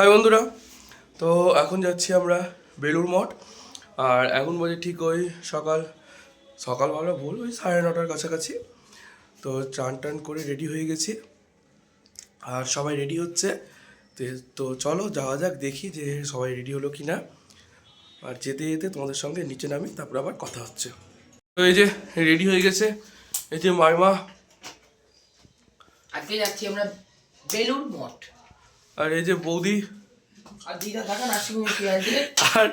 High বন্ধুরা, তো এখন যাচ্ছি আমরা বেলুড় মঠ। আর এখন বাজে ঠিক ওই সকালবেলা বল ওই 9:30টার কাছাকাছি। তো চান টান করে রেডি হয়ে গেছি আর সবাই রেডি হচ্ছে। তো চলো যাওয়া যাক, দেখি যে সবাই রেডি হলো কি না। আর যেতে যেতে তোমাদের সঙ্গে নিচে নামি, তারপর আবার কথা হচ্ছে। তো এই যে রেডি হয়ে গেছে, এই যে মাইমা। আজকে যাচ্ছি আমরা বেলুড় মঠ। আর এই যে বৌদি। আর দিদা দেখা নার্সিংহোমে আছে। আর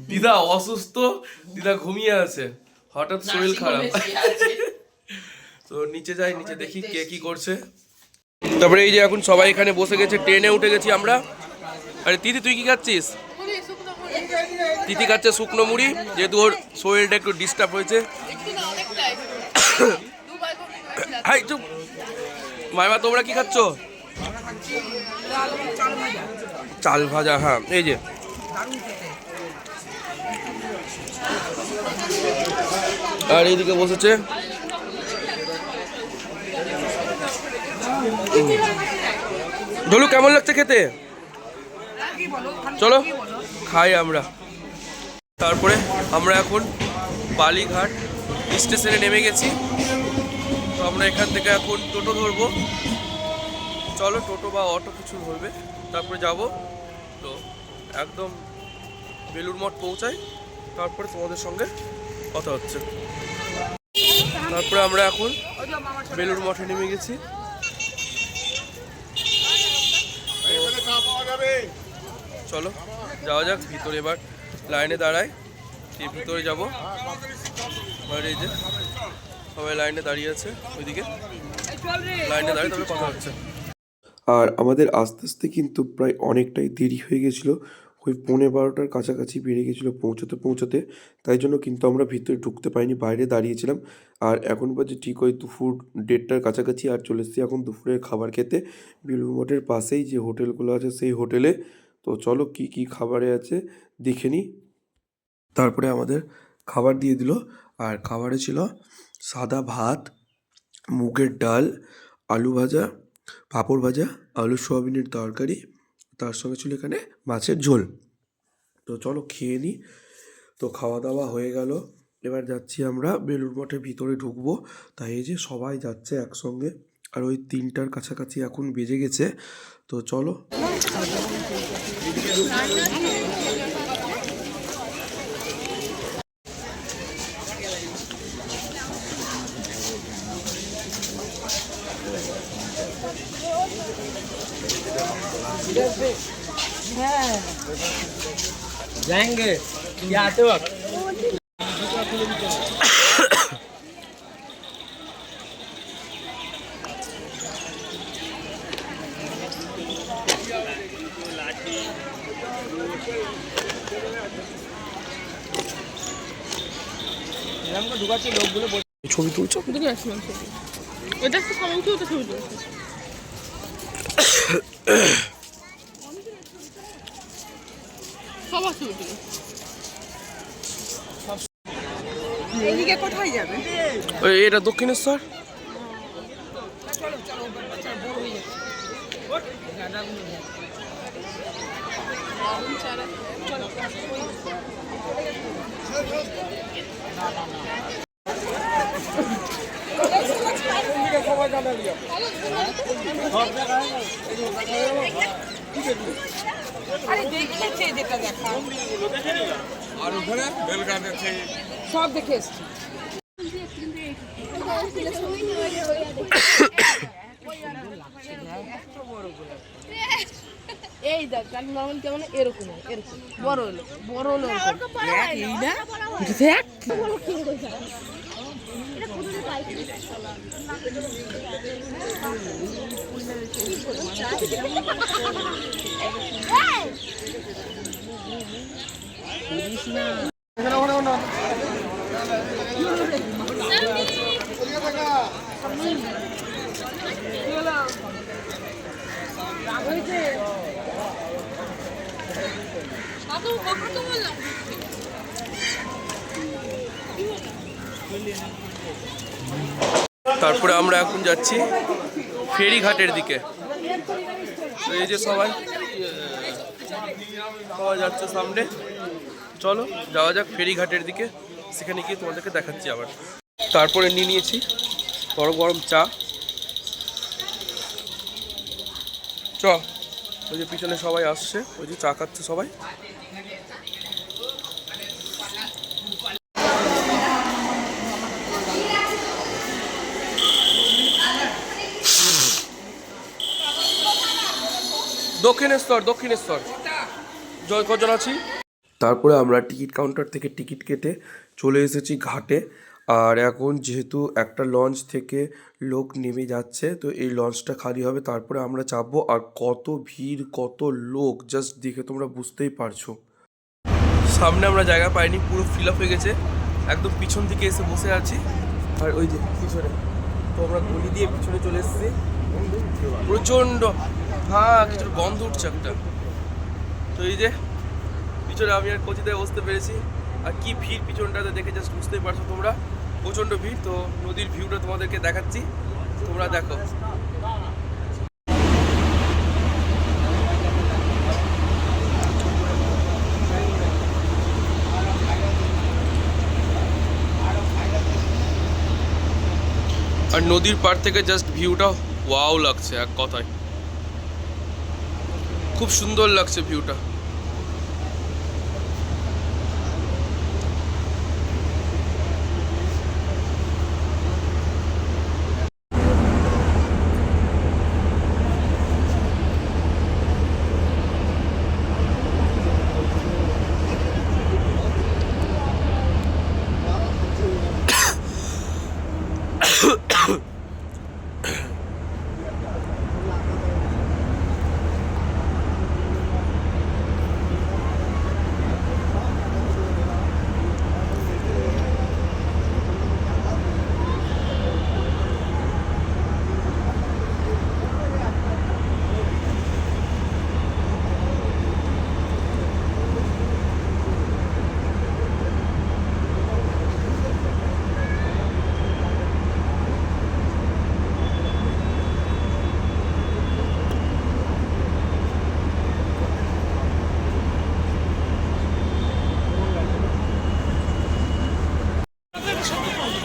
দিদা অসুস্থ, দিদা ঘুমিয়ে আছে, হঠাৎ শরীর খারাপ। তো নিচে যাই, নিচে দেখি কে কি করছে। তারপরে এই যে এখন সবাই এখানে বসে গেছে, ট্রেনে উঠে গেছি আমরা। আরে তিথি তুই কি খাচ্ছিস? তিথি খাচ্ছে শুকনো মুড়ি, যেহেতু ওর শরীরটা একটু ডিস্টার্ব হয়েছে। হাই চুপ। মাইমা তোমরা কি খাচ্ছ? চাল ভাজা, হ্যাঁ এই যে। আর এইদিকে বসেছে ঢোলু। কেমন লাগছে খেতে? চলো খাই আমরা। তারপরে আমরা এখন বালিঘাট স্টেশনে নেমে গেছি। তো আমরা এখান থেকে এখন টোটো ধরবো। চলো টোটো বা অটো কিছু ধরবে, তারপরে যাব। তো একদম বেলুড় মঠ পৌঁছাই, তারপরে তোমাদের সঙ্গে কথা হচ্ছে। তারপরে আমরা এখন বেলুড় মঠে নেমে গেছি। চলো যাওয়া যাক ভিতরে, এবার লাইনে দাঁড়াই, ভিতরে যাব। আর এই যে সবাই লাইনে দাঁড়িয়ে আছে, ওইদিকে লাইনে দাঁড়িয়ে তবে কথা হচ্ছে। আর আমাদের আস্তে আস্তে কিন্তু প্রায় অনেকটাই দেরি হয়ে গেছিলো, ওই 11:30টার কাছাকাছি বেরিয়ে গেছিলো পৌঁছাতে। তাই জন্য কিন্তু আমরা ভিতরে ঢুকতে পারিনি, বাইরে দাঁড়িয়েছিলাম। আর এখন বাজে ঠিক ওই দুপুর 1:30টার কাছাকাছি। আর চলে এসেছি এখন দুপুরের খাবার খেতে বেলুড় মঠের পাশেই যে হোটেলগুলো আছে সেই হোটেলে। তো চলো কি কি খাবারে আছে দেখে নিই। তারপরে আমাদের খাবার দিয়ে দিল। আর খাবারে ছিল সাদা ভাত, মুগের ডাল, আলু ভাজা, পাঁপড় ভাজা, আলু সোয়াবিনের তরকারি, তার সঙ্গে ছিল এখানে মাছের ঝোল। তো চলো খেয়ে নিই। তো খাওয়া দাওয়া হয়ে গেল, এবার যাচ্ছি আমরা বেলুড় মঠের ভিতরে ঢুকবো। তাই এই যে সবাই যাচ্ছে একসঙ্গে। আর ওই 3টার কাছাকাছি এখন বেজে গেছে। তো চলো। जाएंगे क्या आते वक्त ঢুকাচ্ছে লোকগুলো ছবি তুলছো? এটা একটু কমেন্ট কি, ওটা ছবি তুলছে। সবার ছবি তুলে। এইদিকে কোথায় যাবে? এটা দক্ষিণেশ্বর। আরে দেখেছে যেটা দেখা, আর ওখানে বেলঘাট আছে সব দেখে এসছি। এই দেখ গাড়ি নর্মাল কেমন, এরকম এরকম বড় হলো এই না দেখ। তারপরে আমরা এখন যাচ্ছি ফেরিঘাটের দিকে। তো এই যে সবাই পাওয়া যাচ্ছে সামনে। চলো যাওয়া যাক ফেরিঘাটের দিকে, সেখানে গিয়ে তোমাদেরকে দেখাচ্ছি আবার। তারপরে নিয়ে নিয়েছি গরম গরম চা। চ ওই যে পিছনে সবাই আসছে, ওই যে চা খাচ্ছে সবাই। দক্ষিণেশ্বর জয় কজন আছি। তারপরে আমরা টিকিট কাউন্টার থেকে টিকিট কেটে চলে এসেছি ঘাটে। আর এখন যেহেতু একটা লঞ্চ থেকে লোক নেমে যাচ্ছে, তো এই লঞ্চটা খালি হবে, তারপরে আমরা চাপবো। আর কত ভিড়, কত লোক, জাস্ট দেখে তোমরা বুঝতেই পারছো। সামনে আমরা জায়গা পাইনি, পুরো ফিল আপ হয়ে গেছে, একদম পিছন দিকে এসে বসে আছি। আর ওই যে পিছনে, তো আমরা গলি দিয়ে পিছনে চলে এসেছি। প্রচণ্ড হ্যাঁ, কিছু গন্ধ উঠছে একটা। তো এই যে পিছনে আমি আর কোচিতে বসতে পেরেছি। আর কি ভিড় পিছনটাতে দেখে জাস্ট বুঝতেই পারছো তোমরা, প্রচণ্ড ভিড়। তো নদীর ভিউটা তোমাদেরকে দেখাচ্ছি, তোমরা দেখো। আর নদীর পাড় থেকে জাস্ট ভিউটা ওয়াও লাগছে, এক কথায় খুব সুন্দর লাগছে ভিউটা।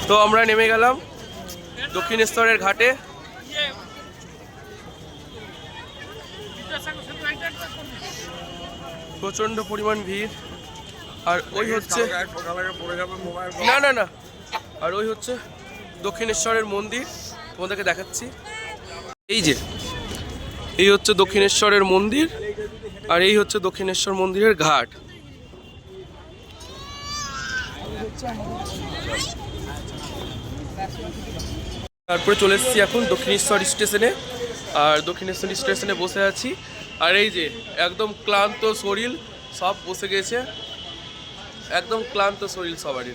তো আমরা নেমে গেলাম দক্ষিণেশ্বরের ঘাটে। প্রচন্ড পরিমাণ ভিড়। আর ওই হচ্ছে না না না আর ওই হচ্ছে দক্ষিণেশ্বরের মন্দির, তোমাদেরকে দেখাচ্ছি। এই হচ্ছে দক্ষিণেশ্বরের মন্দির, আর এই হচ্ছে দক্ষিণেশ্বর মন্দিরের ঘাট। তারপরে চলে এসেছি এখন দক্ষিণেশ্বর স্টেশনে। আর দক্ষিণেশ্বর স্টেশনে বসে আছি। আর এই যে একদম ক্লান্ত শরীর, সব বসে গেছে, একদম ক্লান্ত শরীর সবারই।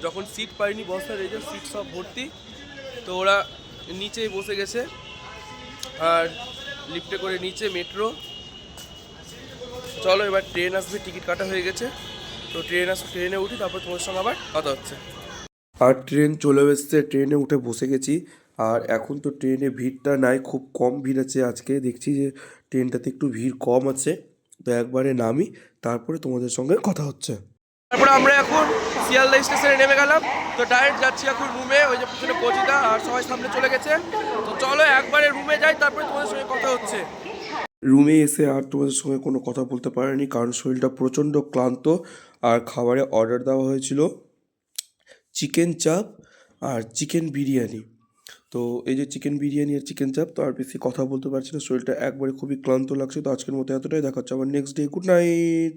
যখন সিট পাইনি বসার, এই যে সিট সব ভর্তি, তো ওরা নিচেই বসে গেছে। আর লিফটে করে নিচে মেট্রো। চলো এবার ট্রেন আসবে, টিকিট কাটা হয়ে গেছে, তো ট্রেন আসবে, ট্রেনে উঠি, তারপর তোমার সঙ্গে আবার কথা হচ্ছে। আর ট্রেন চলে এসেছে, ট্রেনে উঠে বসে গেছি। আর এখন তো ট্রেনে ভিড়টা নাই, খুব কম ভিড় আছে আজকে। দেখছি যে ট্রেনটাতে একটু ভিড় কম আছে, তো একবারে নামি, তারপরে তোমাদের সঙ্গে কথা হচ্ছে। তারপরে আমরা এখন শিয়ালদা স্টেশনে নেমে গেলাম। তো ডাইরেক্ট যাচ্ছি এখন রুমে। ওই যে পিছনে কোচিদা আর সবাই সামনে চলে গেছে। তো চলো একবারে রুমে যাই, তারপরে তোমাদের সঙ্গে কথা হচ্ছে। রুমে এসে আর তোমাদের সঙ্গে কোনো কথা বলতে পারিনি, কারণ শরীরটা প্রচণ্ড ক্লান্ত। আর খাবারে অর্ডার দেওয়া হয়েছিল চিকেন চাপ আর চিকেন বিরিয়ানি। তো এই যে চিকেন বিরিয়ানি আর চিকেন চাপ, তো আর বেশি কথা বলতে পারছি না, শরীরটা একবারে খুবই ক্লান্ত লাগছে। তো আজকের মতো এতটাই, দেখা হচ্ছে আবার নেক্সট ডে। Good night.